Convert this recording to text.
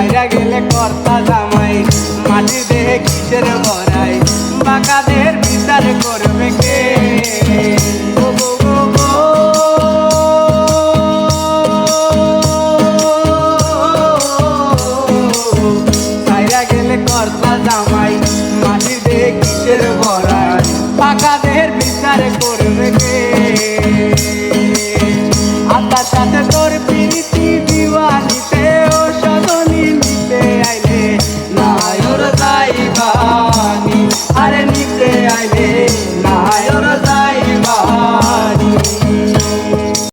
সাইরা গেলে কর্তা জামাই মাটি দেহে কিসের ভরাই বাঁকা দেহের বিচার করবে কে সাইরা গেলে কর্তা জামাই মাটি দেহে কিসের ভরাই বাঁকা দেহের বিচার করবে কে আতার সাথে তোর প্রীতি দিওয়ানি